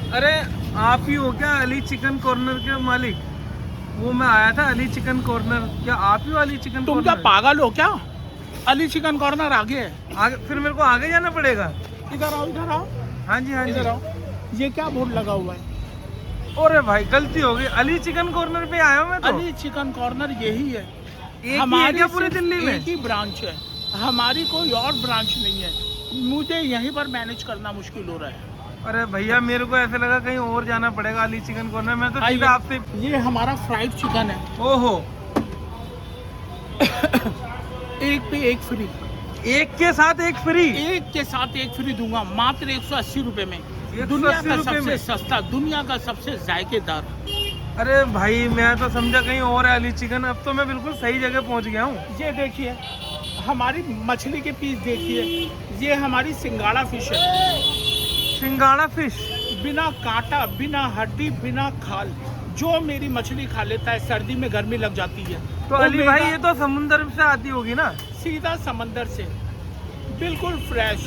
अरे आप ही हो क्या अली चिकन कॉर्नर के मालिक? वो मैं आया था अली चिकन कॉर्नर, क्या आप ही हो अली चिकन तुम क्या कॉर्नर? पागल हो क्या? अली चिकन कॉर्नर आगे है। आगे फिर मेरे को आगे जाना पड़ेगा? इधर आओ, इधर आओ, हाँ जी हाँ जी। इधर आओ। ये क्या बोर्ड लगा हुआ है? अरे भाई गलती हो गई, अली चिकन कॉर्नर पे आया हूँ मैं तो। अली चिकन कॉर्नर यही है। एक ही है हमारी क्या पूरी सिर्फ दिल्ली में? एक ही ब्रांच है, हमारी कोई और ब्रांच नहीं है। मुझे यहीं पर मैनेज करना मुश्किल हो रहा है। अरे भैया मेरे को ऐसे लगा कहीं और जाना पड़ेगा अली चिकन कॉर्नर, मैं तो आइए। सीधा आपसे। ये हमारा फ्राइड चिकन है। ओहो, एक पे एक फ्री। एक के साथ एक फ्री? एक के साथ एक फ्री दूंगा मात्र 180 रुपए में। 180 दुनिया का रुपए में? सबसे सस्ता, दुनिया का सबसे जायकेदार। अरे भाई मैं तो समझा कहीं और है अली चिकन, अब तो मैं बिल्कुल सही जगह पहुंच गया हूँ। ये देखिए, हमारी मछली के पीस देखिए। ये हमारी सिंगाड़ा फिश है। सिंगाड़ा फिश? बिना कांटा, बिना हड्डी, बिना खाल। जो मेरी मछली खा लेता है, सर्दी में गर्मी लग जाती है तो अली भाई ये तो समुंदर से आती होगी ना? सीधा समंदर से, बिल्कुल फ्रेश,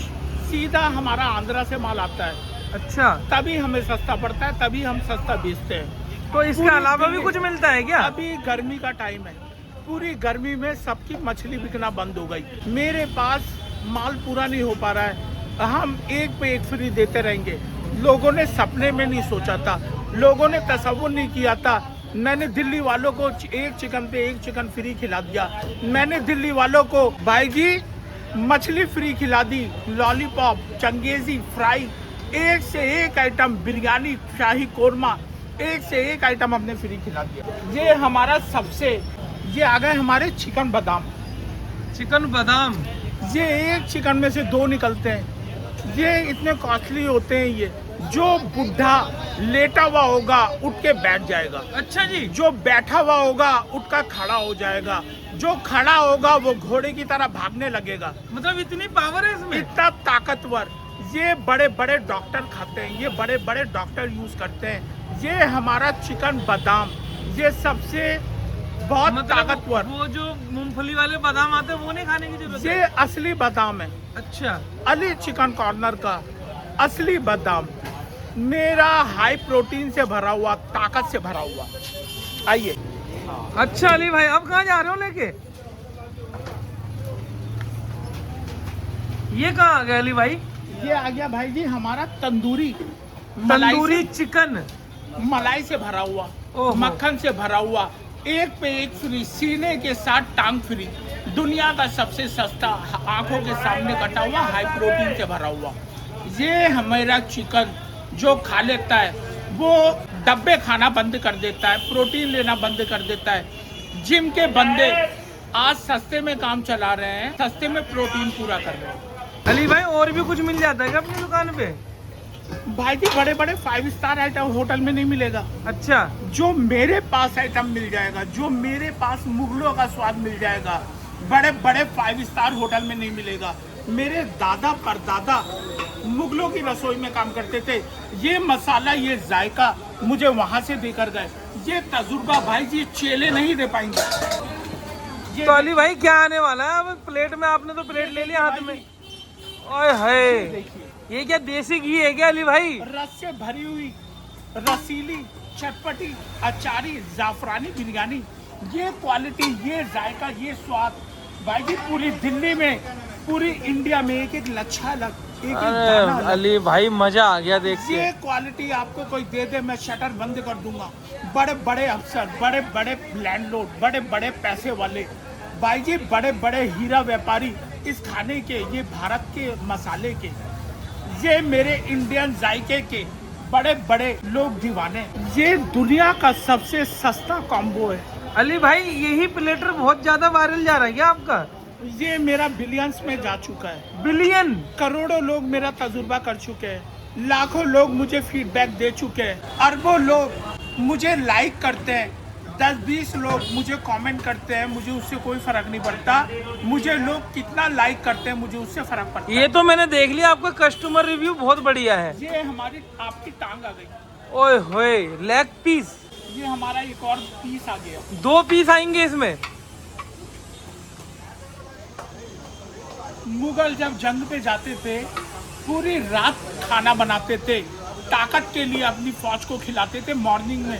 सीधा हमारा आंध्रा से माल आता है। अच्छा, तभी हमें सस्ता पड़ता है, तभी हम सस्ता बेचते हैं। तो इसके पूरी अलावा भी दिल्ली- कुछ मिलता है क्या? अभी गर्मी का टाइम है, पूरी गर्मी में सबकी मछली बिकना बंद हो गई। मेरे पास माल पूरा नहीं हो पा रहा है, हम एक पे एक फ्री देते रहेंगे। लोगों ने सपने में नहीं सोचा था, लोगों ने तसव्वुर नहीं किया था। मैंने दिल्ली वालों को एक चिकन पे एक चिकन फ्री खिला दिया। मैंने दिल्ली वालों को भाई जी मछली फ्री खिला दी, लॉलीपॉप, चंगेजी, फ्राई, एक से एक आइटम, बिरयानी, शाही कोरमा, एक से एक आइटम हमने फ्री खिला दिया। ये हमारा सबसे, ये आ गए हमारे चिकन बादाम। चिकन बादाम? ये एक चिकन में से दो निकलते हैं। ये इतने कॉस्टली होते हैं। ये जो बुढ़ा लेटा हुआ होगा उठ के बैठ जाएगा, अच्छा जी। जो बैठा हुआ होगा उठ कर खड़ा हो जाएगा, जो खड़ा होगा वो घोड़े की तरह भागने लगेगा। मतलब इतनी पावर है इसमें? इतना ताकतवर। ये बड़े बड़े डॉक्टर खाते हैं, ये बड़े बड़े डॉक्टर यूज करते हैं। ये हमारा चिकन बादाम, ये सबसे बहुत मतलब ताकतवर। वो जो मूंगफली वाले बादाम आते हैं वो नहीं खाने की जरूरत ये है? असली बादाम है, अच्छा। अली चिकन कॉर्नर का असली बादाम। मेरा हाई प्रोटीन से भरा हुआ, ताकत से भरा हुआ। आइए। अच्छा अली भाई अब कहाँ जा रहे हो लेके? ये कहाँ आ गया अली भाई? ये आ गया भाई जी हमारा तंदूरी, मलाई तंदूरी चिकन? से, मलाई से भरा हुआ, ओहो। मक्खन से भरा हुआ, एक पे एक फ्री, सीने के साथ टांग फ्री। दुनिया का सबसे सस्ता, आंखों के सामने कटा हुआ, हाई प्रोटीन से भरा हुआ। ये हमारा चिकन जो खा लेता है वो डब्बे खाना बंद कर देता है, प्रोटीन लेना बंद कर देता है। जिम के बंदे आज सस्ते में काम चला रहे हैं, सस्ते में प्रोटीन पूरा कर रहे हैं। अली भाई और भी कुछ मिल जाता है क्या अपनी दुकान पे? भाई जी बड़े बड़े 5 स्टार आइटम होटल में नहीं मिलेगा। अच्छा। जो मेरे पास आइटम मिल जाएगा, जो मेरे पास मुगलों का स्वाद मिल जाएगा, बड़े बड़े 5 स्टार होटल में नहीं मिलेगा। मेरे दादा परदादा मुगलों की रसोई में काम करते थे। ये मसाला, ये जायका मुझे वहां से देकर गए। ये तजुर्बा भाई जी चेले नहीं दे पाएंगे। ये तो अली भाई क्या आने वाला है अब प्लेट में? आपने तो प्लेट ले लिया हाथ में। ओए हाय, देखिए, ये क्या देसी घी है क्या अली भाई? रस से भरी हुई रसीली, चटपटी, अचारी, जाफरानी बिरयानी। ये क्वालिटी, ये जायका, ये स्वाद भाई जी पूरी दिल्ली में, पूरी इंडिया में एक एक लच्छा लग, एक एक दाना अरे लग। अली भाई मजा आ गया देख के। ये क्वालिटी आपको कोई दे दे, मैं शटर बंद कर दूंगा। बड़े बड़े अफसर, बड़े बड़े लैंडलॉर्ड, बड़े बड़े पैसे वाले भाई जी, बड़े बड़े हीरा व्यापारी इस खाने के, ये भारत के मसाले के, ये मेरे इंडियन जायके के बड़े बड़े लोग दीवाने। ये दुनिया का सबसे सस्ता कॉम्बो है। अली भाई यही प्लेटर बहुत ज्यादा वायरल जा रहा है क्या आपका? ये मेरा बिलियंस में जा चुका है। बिलियन? करोड़ों लोग मेरा तजुर्बा कर चुके हैं, लाखों लोग मुझे फीडबैक दे चुके हैं, अरबों लोग मुझे लाइक करते हैं, 10-20 लोग मुझे कमेंट करते हैं। मुझे उससे कोई फर्क नहीं पड़ता, मुझे लोग कितना लाइक करते हैं मुझे उससे फर्क पड़ता है। ये तो मैंने देख लिया, आपका कस्टमर रिव्यू बहुत बढ़िया है। ये हमारी आपकी टांग आ गई। ओए होए, लेग पीस? ये हमारा एक और पीस आ गया। 2 पीस आएंगे इसमें? मुगल जब जंग पे जाते थे, पूरी रात खाना बनाते थे, ताकत के लिए अपनी फौज को खिलाते थे, मॉर्निंग में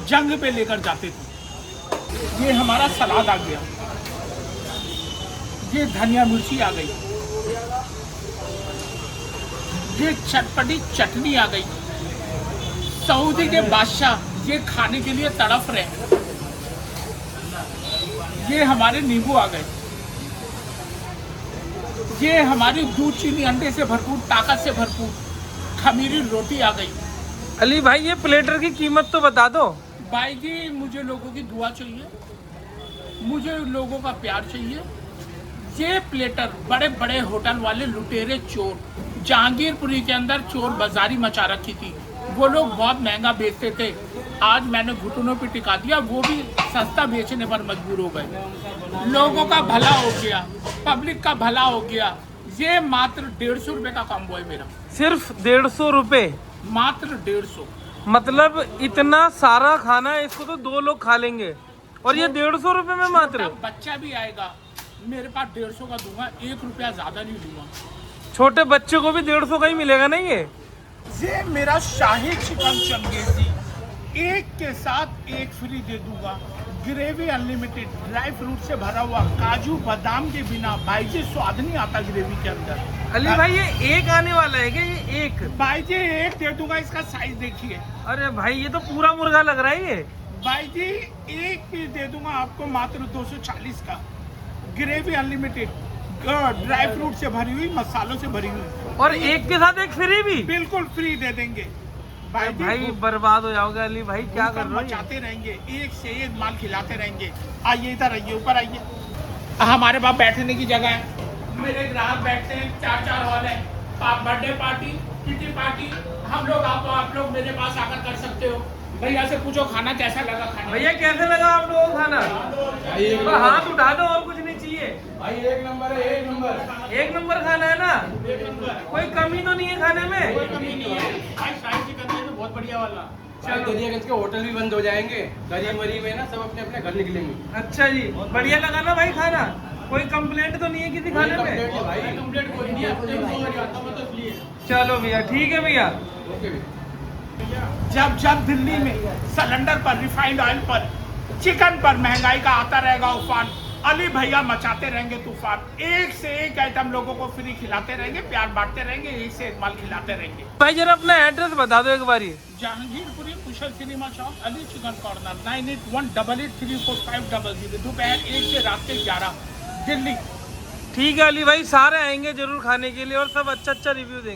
जंग पे लेकर जाते थे। ये हमारा सलाद आ गया, ये धनिया मिर्ची आ गई, ये चटपटी चटनी आ गई। सऊदी के बादशाह ये खाने के लिए तड़प रहे हैं। ये हमारे नींबू आ गए, ये हमारी दूध चीनी अंडे से भरपूर, ताकत से भरपूर खमीरी रोटी आ गई। अली भाई ये प्लेटर की कीमत तो बता दो। भाई जी मुझे लोगों की दुआ चाहिए, मुझे लोगों का प्यार चाहिए। ये प्लेटर बड़े बड़े होटल वाले लुटेरे चोर, जहांगीरपुरी के अंदर चोर बाजारी मचा रखी थी, वो लोग बहुत महंगा बेचते थे। आज मैंने घुटनों पे टिका दिया, वो भी सस्ता बेचने पर मजबूर हो गए। लोगों का भला हो गया, पब्लिक का भला हो गया। ये मात्र 150 रुपए का कॉम्बो है मेरा, सिर्फ 150 रुपए, मात्र 150। मतलब इतना सारा खाना है, इसको तो 2 लोग खा लेंगे और ये 150 रुपए में मात्र। छोटा बच्चा भी आएगा, मेरे पास 150 का दूंगा, 1 रुपया ज्यादा नहीं दूंगा। छोटे बच्चे को भी 150 का ही मिलेगा ना ये मेरा शाही चिकन चंगेजी, एक के साथ एक फ्री दे दूंगा। ग्रेवी अनलिमिटेड, ड्राई फ्रूट से भरा हुआ, काजू बादाम के बिना भाई जी स्वाद नहीं आता ग्रेवी के अंदर। अली भाई ये एक आने वाला है क्या? ये एक भाई जी एक दे दूंगा, इसका साइज देखिए। अरे भाई ये तो पूरा मुर्गा लग रहा है ये। भाई जी एक पीस दे दूंगा आपको मात्र 240 का। ग्रेवी अनलिमिटेड, ड्राई फ्रूट से भरी हुई, मसालों से भरी हुई, और एक के साथ एक फ्री भी, बिल्कुल फ्री दे देंगे। भाई बर्बाद हो जाओगे अली भाई, क्या कर रहे हो? मचाते रहेंगे, एक से एक माल खिलाते रहेंगे। आइए इधर आइए, ऊपर आइए। हमारे पास बैठने की जगह है, मेरे ग्राहक बैठते हैं, 4 हॉल है। बर्थडे पार्टी, किटी पार्टी, हम लोग आप लोग मेरे पास आकर कर सकते हो। भैया से पूछो खाना कैसा लगा। खाना भैया कैसे लगा आप लोगों को खाना? हाथ उठा दो और कुछ नहीं चाहिए भाई, एक नंबर है, एक नंबर। एक नंबर खाना है ना, एक नंबर, कोई कमी तो नहीं है खाने में? कोई कमी नहीं है भाई। शाही चिकन है तो बहुत बढ़िया वाला। दरियागंज के होटल भी बंद हो जाएंगे, दरिया मरी में ना सब अपने अपने घर निकलेंगे। अच्छा जी, बढ़िया लगा ना भाई खाना? कोई कंप्लेंट तो नहीं है किसी खाने में? भाई कंप्लीट कोई नहीं है। चलो भैया, ठीक है भैया। ओके भैया। जब दिल्ली में सिलेंडर पर, रिफाइंड ऑयल पर, चिकन पर महंगाई का आता रहेगा उफान, अली भैया मचाते रहेंगे तूफान। एक से एक आइटम लोगों को फ्री खिलाते रहेंगे, प्यार बांटते रहेंगे, एक से एक माल खिलाते रहेंगे। भाई जरा अपना एड्रेस बता दो एक बारी। Jahangirpuri Kushal cinema shop, Ali chicken corner, 9818834500, दोपहर 1 से रात के 11, दिल्ली। ठीक है अली भाई, सारे आएंगे जरूर खाने के लिए और सब अच्छा अच्छा रिव्यू देंगे।